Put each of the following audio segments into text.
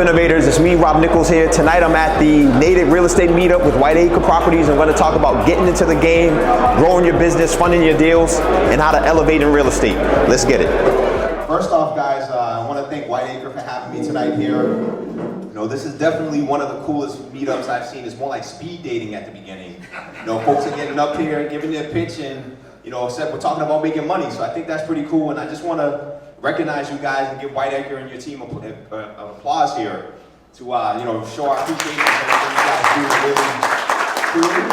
Innovators? It's me, Rob Nichols here. Tonight I'm at the Native Real Estate Meetup with White Acre Properties. I'm going to talk about getting into the game, growing your business, funding your deals, and how to elevate in real estate. Let's get it. First off, guys, I want to thank White Acre for having me tonight here. You know, this is definitely one of the coolest meetups I've seen. It's more like speed dating at the beginning. You know, folks are getting up here, giving their pitch, and you know, except we're talking about making money. So I think that's pretty cool, and I just want to recognize you guys and give White Acre and your team an applause here to you know, show our appreciation for everything you guys do. Really,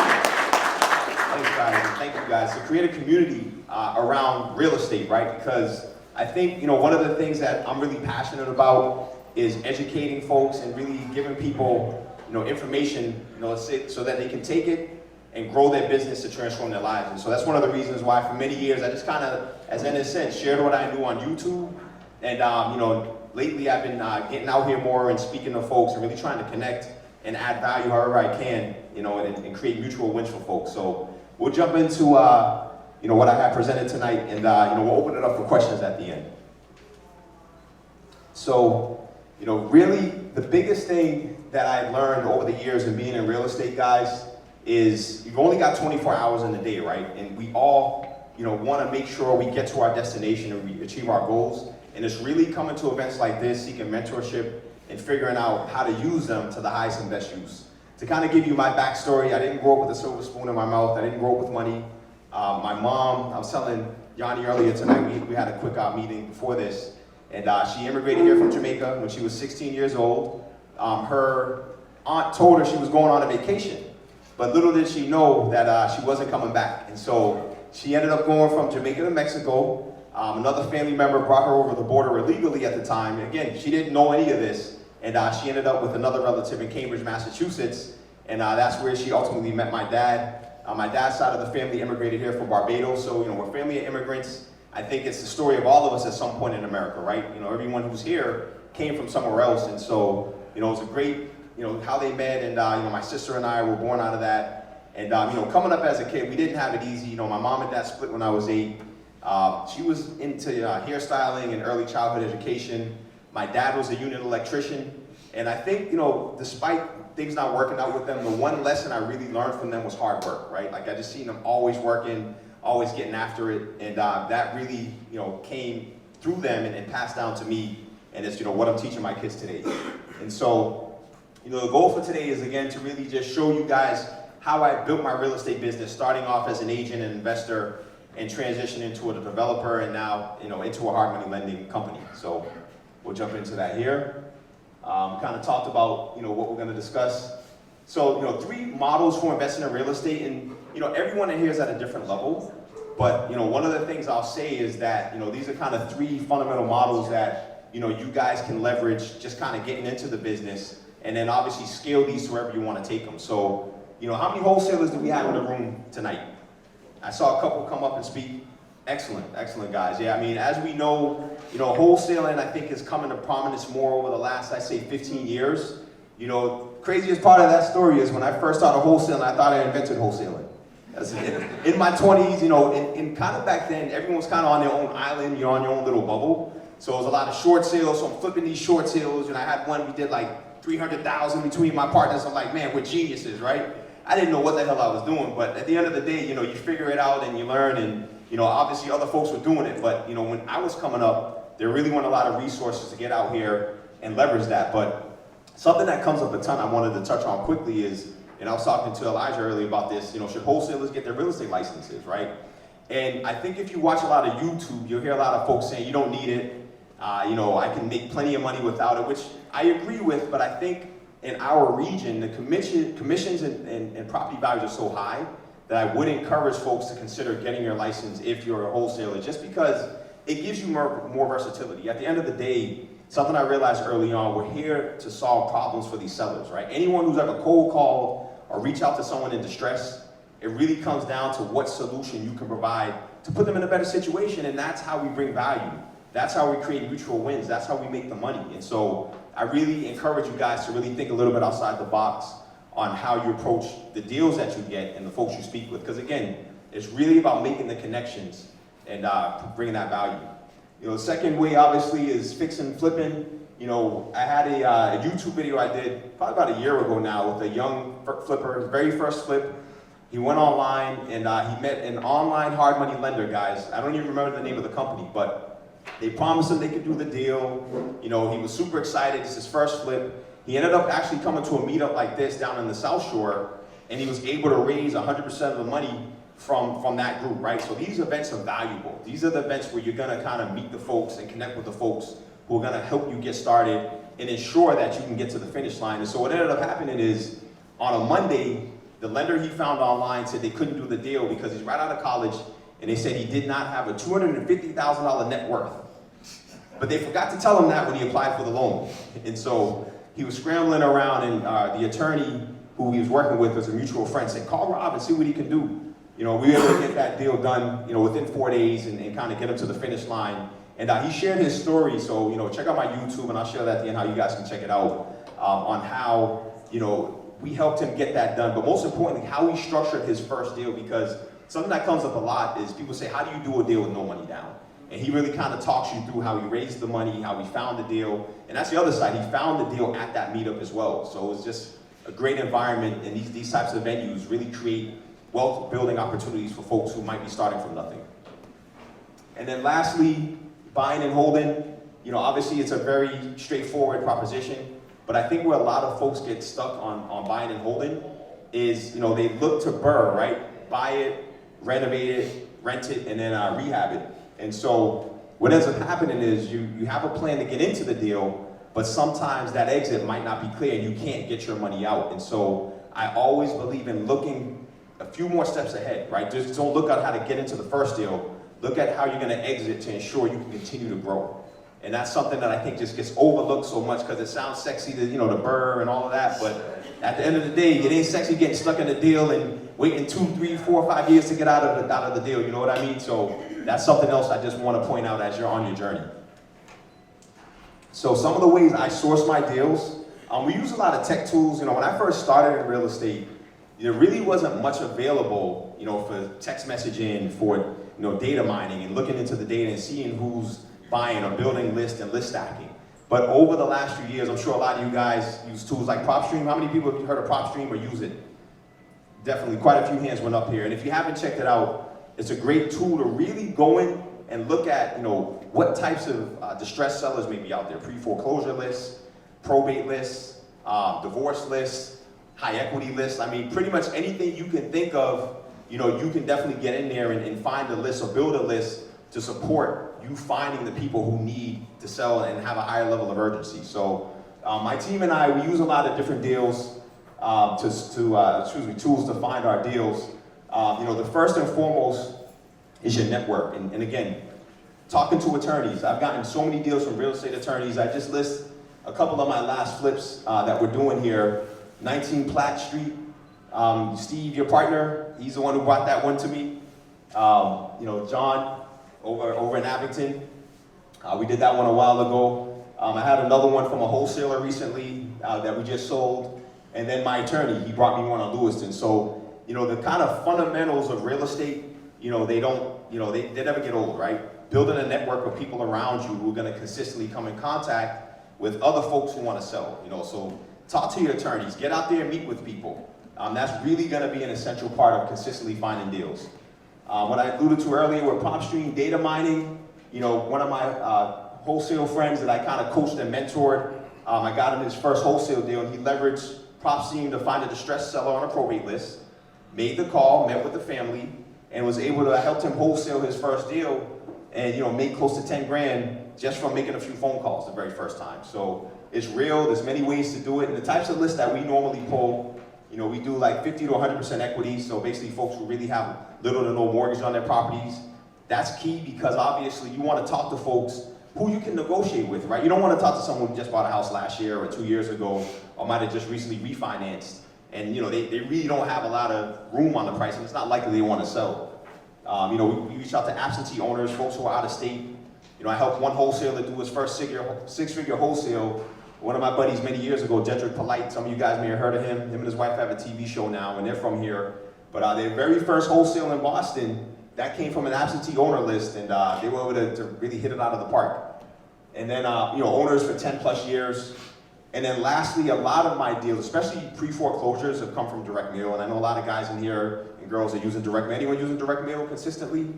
thanks guys, and thank you guys. To create a community around real estate, right? Because I think, you know, one of the things that I'm really passionate about is educating folks and really giving people, you know, information, you know, so that they can take it and grow their business to transform their lives. And so that's one of the reasons why for many years I just kind of, as Ennis said, shared what I knew on YouTube. And you know, lately I've been getting out here more and speaking to folks and really trying to connect and add value however I can, you know, and create mutual wins for folks. So we'll jump into you know, what I have presented tonight, and you know, we'll open it up for questions at the end. So, you know, really the biggest thing that I've learned over the years of being in real estate, guys, is you've only got 24 hours in the day, right? And we all, you know, want to make sure we get to our destination and we achieve our goals. And it's really coming to events like this, seeking mentorship and figuring out how to use them to the highest and best use. To kind of give you my backstory, I didn't grow up with a silver spoon in my mouth. I didn't grow up with money. My mom, I was telling Yanni earlier tonight, we had a quick meeting before this, and she immigrated here from Jamaica when she was 16 years old. Her aunt told her she was going on a vacation. But little did she know that she wasn't coming back. And so she ended up going from Jamaica to Mexico. Another family member brought her over the border illegally at the time. And again, she didn't know any of this. And she ended up with another relative in Cambridge, Massachusetts. And that's where she ultimately met my dad. My dad's side of the family immigrated here from Barbados. So, you know, we're family of immigrants. I think it's the story of all of us at some point in America, right? You know, everyone who's here came from somewhere else. And so, you know, it's a great, you know, how they met, and you know, my sister and I were born out of that. And you know, coming up as a kid, we didn't have it easy. You know, my mom and dad split when I was 8. She was into hairstyling and early childhood education. My dad was a unit electrician. And I think, you know, despite things not working out with them, the one lesson I really learned from them was hard work, right? Like I just seen them always working, always getting after it. And that really, you know, came through them and passed down to me. And it's, you know, what I'm teaching my kids today. And so, you know, the goal for today is, again, to really just show you guys how I built my real estate business, starting off as an agent and investor and transitioning into a developer, and now, you know, into a hard money lending company. So we'll jump into that here. Kind of talked about, you know, what we're going to discuss. So, you know, 3 models for investing in real estate, and, you know, everyone in here is at a different level. But, you know, one of the things I'll say is that, you know, these are kind of 3 fundamental models that, you know, you guys can leverage just kind of getting into the business, and then obviously scale these to wherever you want to take them. So, you know, how many wholesalers do we have in the room tonight? I saw a couple come up and speak. Excellent, excellent guys. Yeah, I mean, as we know, you know, wholesaling I think is coming to prominence more over the last, I'd say, 15 years. You know, craziest part of that story is when I first started wholesaling, I thought I invented wholesaling. In my 20s, you know, in kind of back then, everyone was kind of on their own island, you're on your own little bubble. So it was a lot of short sales, so I'm flipping these short sales, and I had one, we did like 300,000 between my partners. I'm like, man, we're geniuses, right? I didn't know what the hell I was doing, but at the end of the day, you know, you figure it out and you learn, and, you know, obviously other folks were doing it, but, you know, when I was coming up, there really weren't a lot of resources to get out here and leverage that. But something that comes up a ton I wanted to touch on quickly is, and I was talking to Elijah earlier about this, you know, should wholesalers get their real estate licenses, right? And I think if you watch a lot of YouTube, you'll hear a lot of folks saying you don't need it. You know, I can make plenty of money without it, which I agree with, but I think in our region, the commissions and property values are so high that I would encourage folks to consider getting your license if you're a wholesaler, just because it gives you more versatility. At the end of the day, something I realized early on, we're here to solve problems for these sellers, right? Anyone who's ever cold called or reached out to someone in distress, it really comes down to what solution you can provide to put them in a better situation, and that's how we bring value. That's how we create mutual wins. That's how we make the money. And so I really encourage you guys to really think a little bit outside the box on how you approach the deals that you get and the folks you speak with. Because again, it's really about making the connections and bringing that value. You know, the second way obviously is fix and flipping. You know, I had a YouTube video I did probably about a year ago now with a young flipper, his very first flip. He went online and he met an online hard money lender, guys. I don't even remember the name of the company, but they promised him they could do the deal. You know, he was super excited. It's his first flip. He ended up actually coming to a meetup like this down in the South Shore, and he was able to raise 100% of the money from that group, right? So these events are valuable. These are the events where you're gonna kind of meet the folks and connect with the folks who are gonna help you get started and ensure that you can get to the finish line. And so what ended up happening is, on a Monday, the lender he found online said they couldn't do the deal because he's right out of college, and they said he did not have a $250,000 net worth. But they forgot to tell him that when he applied for the loan. And so he was scrambling around, and the attorney who he was working with was a mutual friend, said, call Rob and see what he can do. You know, we were able to get that deal done, you know, within 4 days and kind of get him to the finish line. And he shared his story, so, you know, check out my YouTube, and I'll share that at the end how you guys can check it out, on how, you know, we helped him get that done, but most importantly, how he structured his first deal, because something that comes up a lot is people say, how do you do a deal with no money down? And he really kind of talks you through how he raised the money, how he found the deal, and that's the other side. He found the deal at that meetup as well. So it was just a great environment, and these types of venues really create wealth building opportunities for folks who might be starting from nothing. And then lastly, buying and holding. You know, obviously it's a very straightforward proposition, but I think where a lot of folks get stuck on buying and holding is, you know, they look to BRRRR, right? Buy it, renovate it, rent it, and then rehab it. And so what ends up happening is you have a plan to get into the deal, but sometimes that exit might not be clear and you can't get your money out. And so I always believe in looking a few more steps ahead, right? Just don't look at how to get into the first deal. Look at how you're gonna exit to ensure you can continue to grow. And that's something that I think just gets overlooked so much because it sounds sexy to, you know, the BRRRR and all of that, but at the end of the day, it ain't sexy getting stuck in a deal and waiting 2, 3, 4, 5 years to get out of the deal, you know what I mean? So that's something else I just want to point out as you're on your journey. So some of the ways I source my deals, we use a lot of tech tools. You know, when I first started in real estate, there really wasn't much available, you know, for text messaging, for, you know, data mining and looking into the data and seeing who's buying or building lists and list stacking. But over the last few years, I'm sure a lot of you guys use tools like PropStream. How many people have heard of PropStream or use it? Definitely, quite a few hands went up here. And if you haven't checked it out, it's a great tool to really go in and look at, you know, what types of distressed sellers may be out there. Pre-foreclosure lists, probate lists, divorce lists, high equity lists. I mean, pretty much anything you can think of, you know, you can definitely get in there and find a list or build a list to support you finding the people who need to sell and have a higher level of urgency. So my team and I, we use a lot of different deals, tools to find our deals. You know, the first and foremost is your network. And again, talking to attorneys. I've gotten so many deals from real estate attorneys. I just list a couple of my last flips that we're doing here. 19 Platt Street. Steve, your partner, he's the one who brought that one to me. You know, John over in Abington. We did that one a while ago. I had another one from a wholesaler recently that we just sold. And then my attorney, he brought me one on Lewiston. So, you know, the kind of fundamentals of real estate, you know, they don't, you know, they never get old, right? Building a network of people around you who are gonna consistently come in contact with other folks who wanna sell, you know, so talk to your attorneys, get out there and meet with people. That's really gonna be an essential part of consistently finding deals. What I alluded to earlier with PropStream data mining, you know, one of my wholesale friends that I kind of coached and mentored, I got him his first wholesale deal, and he leveraged PropStream to find a distressed seller on a probate list, made the call, met with the family, and was able to help him wholesale his first deal, and, you know, made close to 10 grand just from making a few phone calls the very first time. So it's real, there's many ways to do it, and the types of lists that we normally pull, you know, we do like 50 to 100% equity, so basically folks who really have little to no mortgage on their properties. That's key because obviously you want to talk to folks who you can negotiate with, right? You don't want to talk to someone who just bought a house last year or 2 years ago or might have just recently refinanced, and, you know, they really don't have a lot of room on the price, and it's not likely they want to sell. You know, we reach out to absentee owners, folks who are out of state. You know, I helped one wholesaler do his first six-figure wholesale. One of my buddies many years ago, Jedrick Polite, some of you guys may have heard of him. Him and his wife have a TV show now, and they're from here. But their very first wholesale in Boston, that came from an absentee owner list, and they were able to really hit it out of the park. And then, owners for 10 plus years. And then lastly, a lot of my deals, especially pre-foreclosures, have come from direct mail. And I know a lot of guys in here and girls are using direct mail. Anyone using direct mail consistently?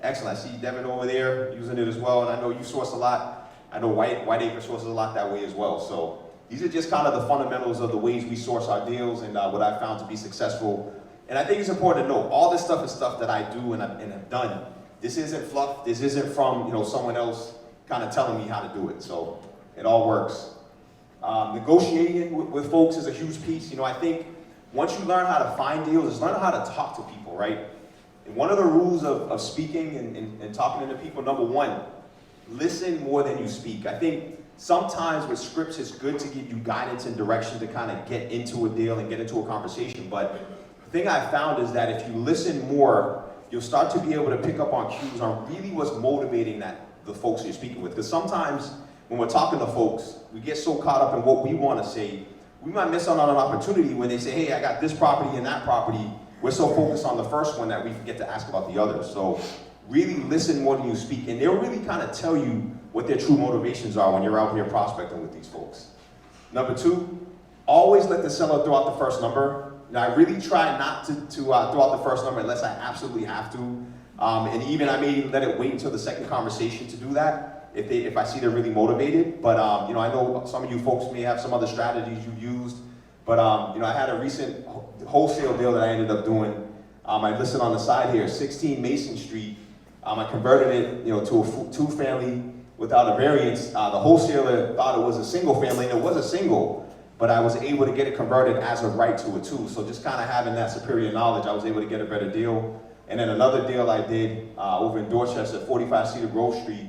Excellent. I see Devin over there using it as well. And I know you source a lot. I know Whiteacre sources a lot that way as well. So these are just kind of the fundamentals of the ways we source our deals and what I've found to be successful. And I think it's important to know, all this stuff is stuff that I do and have done. This isn't fluff. This isn't from someone else kind of telling me how to do it. So it all works. Negotiating with folks is a huge piece. I think once you learn how to find deals, is learn how to talk to people, right? And one of the rules of speaking and talking to people, number one, listen more than you speak. I think sometimes with scripts, it's good to give you guidance and direction to kind of get into a deal and get into a conversation. But the thing I found is that if you listen more, you'll start to be able to pick up on cues on really what's motivating the folks you're speaking with. Because sometimes when we're talking to folks, we get so caught up in what we want to say, we might miss out on an opportunity when they say, hey, I got this property and that property. We're so focused on the first one that we forget to ask about the others. So really listen more than you speak, and they'll really kind of tell you what their true motivations are when you're out here prospecting with these folks. Number two, always let the seller throw out the first number. Now, I really try not to throw out the first number unless I absolutely have to. And even I may let it wait until the second conversation to do that if I see they're really motivated. But I know some of you folks may have some other strategies you've used. But I had a recent wholesale deal that I ended up doing. I listed on the side here, 16 Mason Street. I converted it to a two-family without a variance. The wholesaler thought it was a single family, and it was a single. But I was able to get it converted as of right to a two. So just kind of having that superior knowledge, I was able to get a better deal. And then another deal I did over in Dorchester, 45 Cedar Grove Street.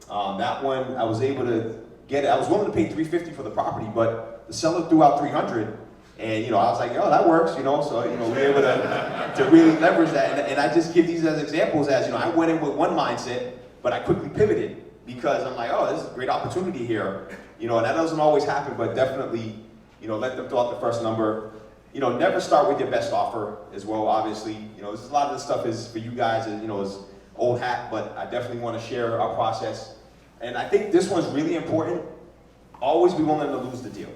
That one, I was able to get it. I was willing to pay $350 for the property, but the seller threw out $300. And I was like, that works, So we were able to really leverage that. And I just give these as examples as, I went in with one mindset, but I quickly pivoted because I'm like, this is a great opportunity here. And that doesn't always happen, but definitely, let them throw out the first number. Never start with your best offer as well, obviously. A lot of this stuff is for you guys, is old hat, but I definitely want to share our process. And I think this one's really important. Always be willing to lose the deal.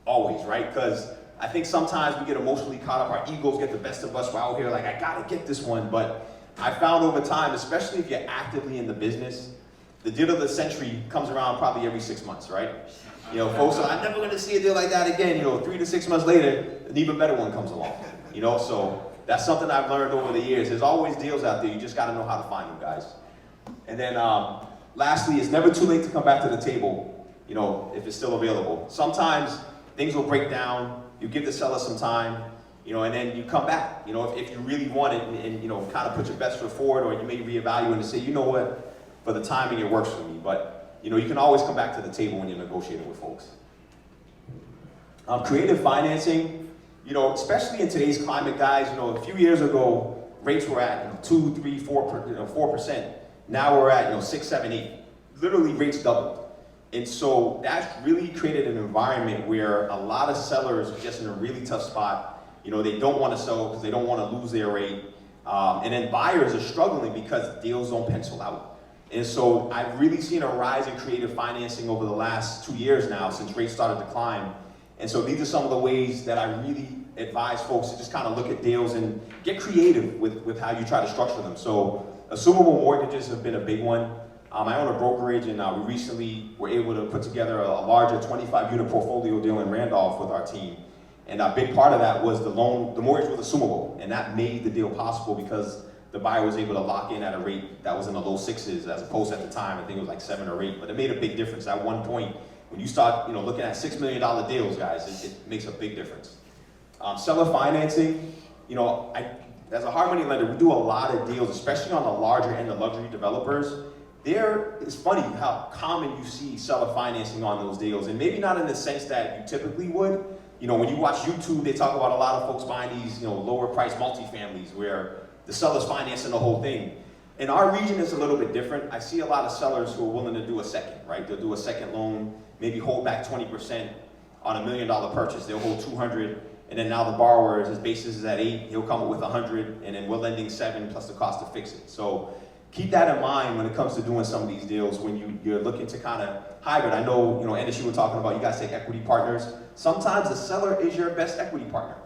Always, right? Because I think sometimes we get emotionally caught up, our egos get the best of us. We're out here like, I gotta get this one. But I found over time, especially if you're actively in the business, the deal of the century comes around probably every 6 months, right? Folks are, I'm never gonna see a deal like that again. 3 to 6 months later, an even better one comes along. So that's something I've learned over the years. There's always deals out there. You just gotta know how to find them, guys. And then lastly, it's never too late to come back to the table, if it's still available. Sometimes things will break down. You give the seller some time, and then you come back, if you really want it and kind of put your best foot forward, or you may reevaluate and say, you know what, for the timing it works for me. But, you can always come back to the table when you're negotiating with folks. Creative financing, especially in today's climate, guys, a few years ago, rates were at 2, 3, 4%. Now we're at 6, 7, 8. Literally rates doubled. And so that's really created an environment where a lot of sellers are just in a really tough spot. They don't want to sell because they don't want to lose their rate. And then buyers are struggling because deals don't pencil out. And so I've really seen a rise in creative financing over the last 2 years now since rates started to climb. And so these are some of the ways that I really advise folks to just kind of look at deals and get creative with how you try to structure them. So assumable mortgages have been a big one. I own a brokerage, and we recently were able to put together a larger 25-unit portfolio deal in Randolph with our team. And a big part of that was the mortgage was assumable, and that made the deal possible because the buyer was able to lock in at a rate that was in the low 6s, as opposed to at the time, I think it was like 7 or 8. But it made a big difference. At one point, when you start looking at $6 million deals, guys, it makes a big difference. Seller financing, as a hard money lender, we do a lot of deals, especially on the larger end of luxury developers. It's funny how common you see seller financing on those deals, and maybe not in the sense that you typically would. When you watch YouTube, they talk about a lot of folks buying these, lower priced multifamilies where the seller's financing the whole thing. In our region, it's a little bit different. I see a lot of sellers who are willing to do a second, right? They'll do a second loan, maybe hold back 20% on $1 million purchase. They'll hold 200, and then now the borrower, his basis is at 8, he'll come up with 100, and then we're lending 7 plus the cost to fix it. So keep that in mind when it comes to doing some of these deals when you're looking to kind of hybrid. I know, Anderson, you were talking about you guys take equity partners. Sometimes the seller is your best equity partner,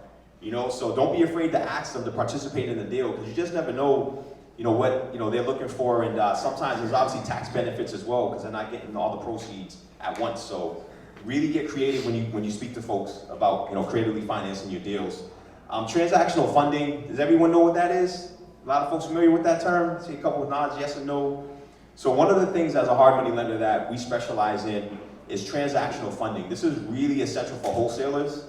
so don't be afraid to ask them to participate in the deal because you just never know, what, they're looking for, and sometimes there's obviously tax benefits as well because they're not getting all the proceeds at once. So really get creative when you speak to folks about, creatively financing your deals. Transactional funding, does everyone know what that is? A lot of folks familiar with that term? See a couple of nods, yes or no. So one of the things as a hard money lender that we specialize in is transactional funding. This is really essential for wholesalers.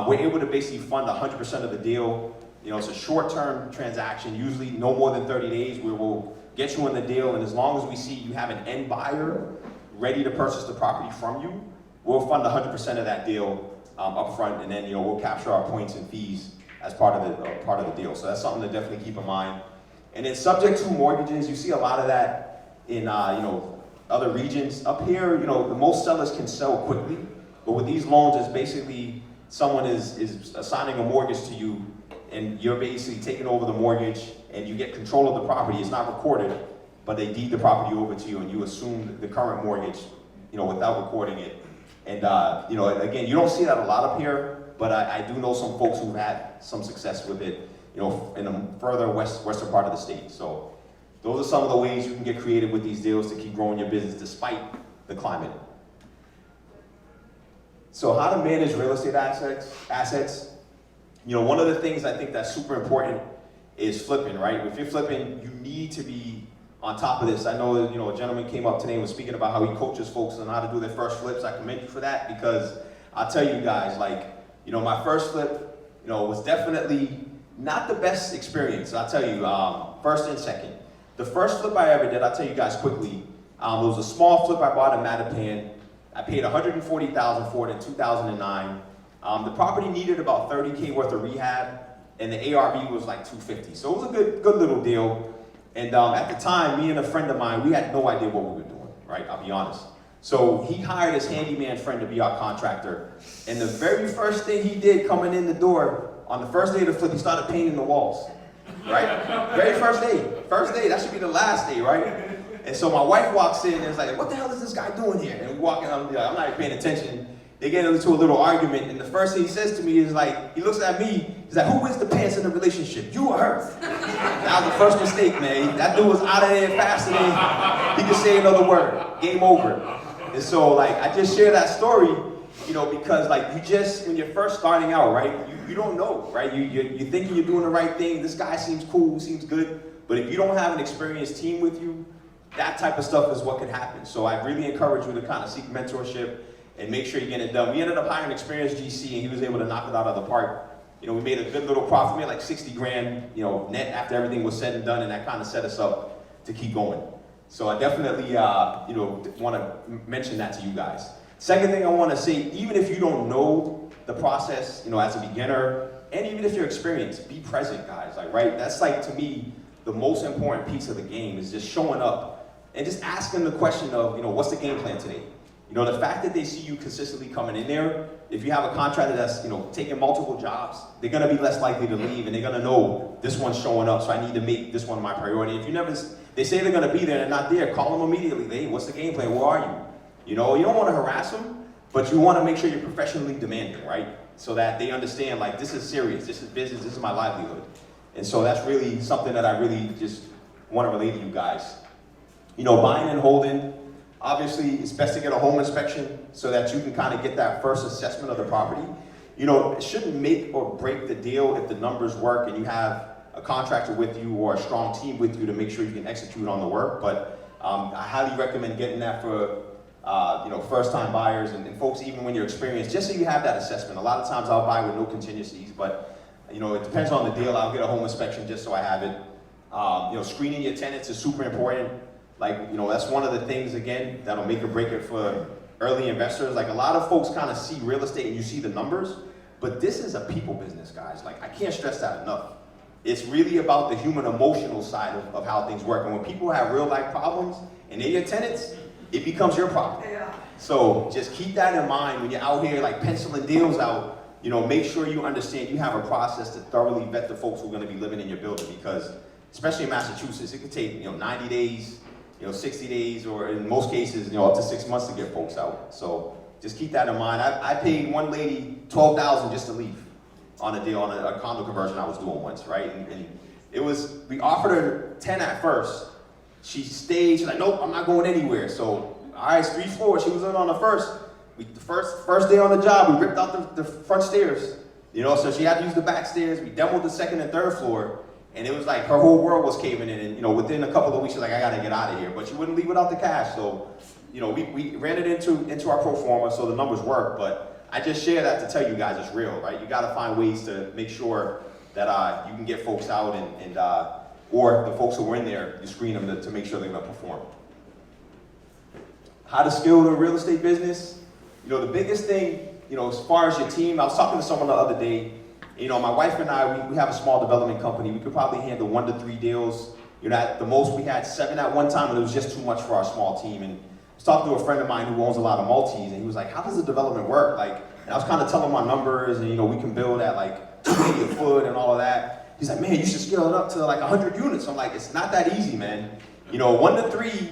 We're able to basically fund 100% of the deal. It's a short-term transaction, usually no more than 30 days, where we'll get you in the deal, and as long as we see you have an end buyer ready to purchase the property from you, we'll fund 100% of that deal up front, and then we'll capture our points and fees as part of the deal. So that's something to definitely keep in mind. And then subject to mortgages, you see a lot of that in other regions. Up here, the most sellers can sell quickly, but with these loans, it's basically someone is assigning a mortgage to you, and you're basically taking over the mortgage, and you get control of the property. It's not recorded, but they deed the property over to you, and you assume the current mortgage, without recording it. And again, you don't see that a lot up here, but I do know some folks who've had some success with it, in the further western part of the state. So those are some of the ways you can get creative with these deals to keep growing your business despite the climate. So how to manage real estate assets. One of the things I think that's super important is flipping, right? If you're flipping, you need to be on top of this. I know, a gentleman came up today and was speaking about how he coaches folks on how to do their first flips. I commend you for that because I'll tell you guys, my first flip, was definitely not the best experience. I'll tell you, first and second. The first flip I ever did, I'll tell you guys quickly, it was a small flip I bought in Mattapan. I paid $140,000 for it in 2009. The property needed about $30K worth of rehab, and the ARV was like $250. So it was a good little deal. And at the time, me and a friend of mine, we had no idea what we were doing, right? I'll be honest. So he hired his handyman friend to be our contractor. And the very first thing he did coming in the door, on the first day of the flip, he started painting the walls, right? Very first day, that should be the last day, right? And so my wife walks in and is like, what the hell is this guy doing here? And we walk in, I'm not even paying attention. They get into a little argument, and the first thing he says to me is he looks at me, he's like, who wins the pants in the relationship, you or her? That was the first mistake, man. That dude was out of there faster than he could say another word. Game over. And so, I just share that story, because, you just, when you're first starting out, right, you don't know, right? You're thinking you're doing the right thing. This guy seems cool, seems good. But if you don't have an experienced team with you, that type of stuff is what can happen. So I really encourage you to kind of seek mentorship and make sure you get it done. We ended up hiring an experienced GC, and he was able to knock it out of the park. We made a good little profit. We made like 60 grand, net after everything was said and done, and that kind of set us up to keep going. So I definitely, want to mention that to you guys. Second thing I want to say, even if you don't know the process, as a beginner, and even if you're experienced, be present, guys. Right? That's to me, the most important piece of the game is just showing up and just asking the question of, what's the game plan today? The fact that they see you consistently coming in there, if you have a contractor that's, taking multiple jobs, they're going to be less likely to leave, and they're going to know this one's showing up, so I need to make this one my priority. If they say they're going to be there and they're not there, call them immediately. Hey, what's the game plan? Where are you? You don't want to harass them, but you want to make sure you're professionally demanding, right? So that they understand, this is serious, this is business, this is my livelihood. And so that's really something that I really just want to relate to you guys. Buying and holding. Obviously, it's best to get a home inspection so that you can kind of get that first assessment of the property. It shouldn't make or break the deal if the numbers work and you have a contractor with you or a strong team with you to make sure you can execute on the work. But I highly recommend getting that for first-time buyers and folks, even when you're experienced, just so you have that assessment. A lot of times I'll buy with no contingencies, but it depends on the deal. I'll get a home inspection just so I have it. Screening your tenants is super important. That's one of the things, again, that'll make or break it for early investors. A lot of folks kind of see real estate and you see the numbers, but this is a people business, guys. I can't stress that enough. It's really about the human emotional side of how things work. And when people have real life problems and they're your tenants, it becomes your problem. Yeah. So just keep that in mind when you're out here penciling deals out. Make sure you understand you have a process to thoroughly vet the folks who are going to be living in your building, because especially in Massachusetts, it could take 90 days, 60 days, or in most cases, up to 6 months to get folks out. So just keep that in mind. I paid one lady $12,000 just to leave on a deal on a condo conversion I was doing once, right? And it was, we offered her 10 at first. She stayed, she's like, nope, I'm not going anywhere. So, all right, it's 3 floors. She was in on the first. The first day on the job, we ripped out the front stairs. So she had to use the back stairs. We demoed the 2nd and 3rd floor. And it was like her whole world was caving in. And, within a couple of weeks, she's like, I got to get out of here. But she wouldn't leave without the cash. So, we ran it into our pro forma, so the numbers work. But I just share that to tell you guys it's real, right? You got to find ways to make sure that you can get folks out or the folks who are in there, you screen them to make sure they're going to perform. How to scale the real estate business? The biggest thing, as far as your team, I was talking to someone the other day. My wife and I, we have a small development company. We could probably handle 1 to 3 deals. At the most, we had 7 at one time, and it was just too much for our small team. And I was talking to a friend of mine who owns a lot of multis, and he was like, how does the development work? And I was kind of telling him my numbers, and we can build at like 280 a foot and all of that. He's like, man, you should scale it up to like 100 units. I'm like, it's not that easy, man. 1 to 3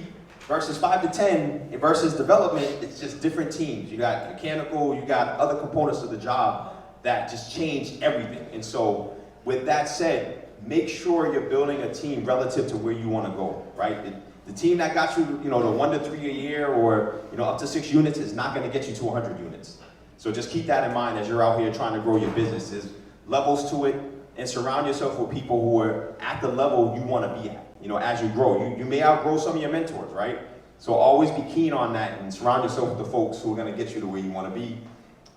versus 5 to 10 versus development, it's just different teams. You got mechanical, you got other components of the job that just change everything. And so with that said, make sure you're building a team relative to where you want to go, right? The team that got you, the 1 to 3 a year or, up to 6 units is not going to get you to 100 units. So just keep that in mind as you're out here trying to grow your business. There's levels to it, and surround yourself with people who are at the level you want to be at, as you grow. You may outgrow some of your mentors, right? So always be keen on that and surround yourself with the folks who are going to get you to where you want to be.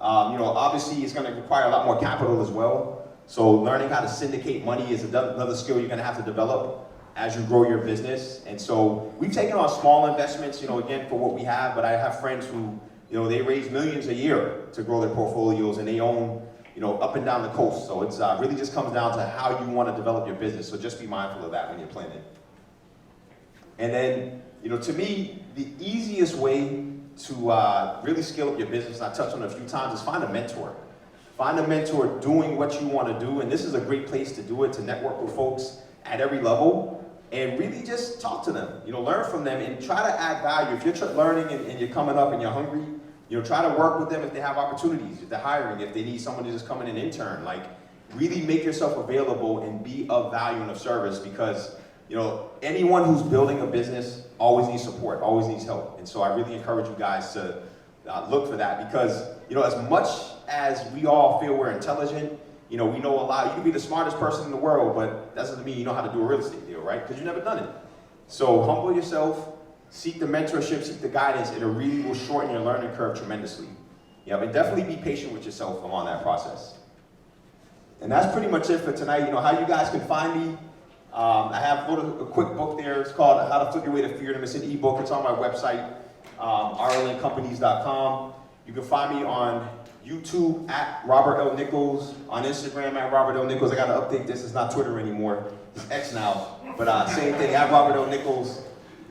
Obviously it's going to require a lot more capital as well. So learning how to syndicate money is another skill you're going to have to develop as you grow your business. And so we've taken on small investments, again, for what we have, but I have friends who, they raise millions a year to grow their portfolios, and they own, up and down the coast. So it's really just comes down to how you want to develop your business. So just be mindful of that when you're planning. And then, to me, the easiest way to really scale up your business, and I touched on it a few times, is find a mentor. Find a mentor doing what you want to do, and this is a great place to do it, to network with folks at every level, and really just talk to them, learn from them, and try to add value. If you're learning and you're coming up and you're hungry, try to work with them if they have opportunities, if they're hiring, if they need someone to just come in and intern. Really make yourself available and be of value and of service, because anyone who's building a business always needs support, always needs help. And so I really encourage you guys to look for that, because as much as we all feel we're intelligent, we know a lot. You can be the smartest person in the world, but that doesn't mean you know how to do a real estate deal, right? Because you've never done it. So humble yourself, seek the mentorship, seek the guidance. It really will shorten your learning curve tremendously. And definitely be patient with yourself along that process. And that's pretty much it for tonight. How you guys can find me. I have a quick book there. It's called How to Flip Your Way to Freedom. It's an ebook. It's on my website, rlncompanies.com. You can find me on YouTube at Robert L. Nichols, on Instagram at Robert L. Nichols. I got to update this. It's not Twitter anymore. It's X now. But same thing, at Robert L. Nichols.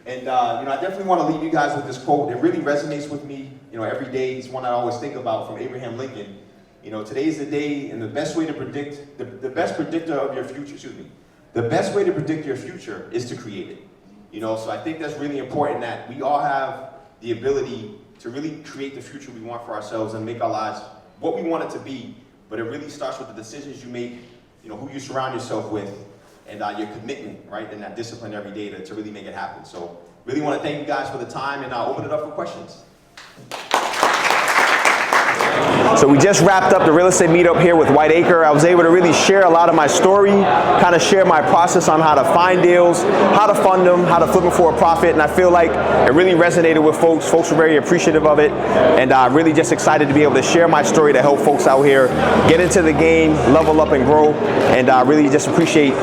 And I definitely want to leave you guys with this quote. It really resonates with me. Every day. It's one I always think about, from Abraham Lincoln. Today's the day, and the best way to predict, the best predictor of your future, the best way to predict your future is to create it. So I think that's really important, that we all have the ability to really create the future we want for ourselves and make our lives what we want it to be. But it really starts with the decisions you make, who you surround yourself with, and your commitment, right, and that discipline every day to really make it happen. So really want to thank you guys for the time, and I'll open it up for questions. So we just wrapped up the real estate meetup here with White Acre. I was able to really share a lot of my story, kind of share my process on how to find deals, how to fund them, how to flip them for a profit, and I feel like it really resonated with folks. Folks were very appreciative of it, and really just excited to be able to share my story to help folks out here get into the game, level up and grow, and really just appreciate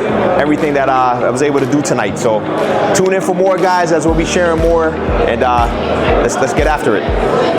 everything that I was able to do tonight. So tune in for more, guys, as we'll be sharing more, and let's get after it.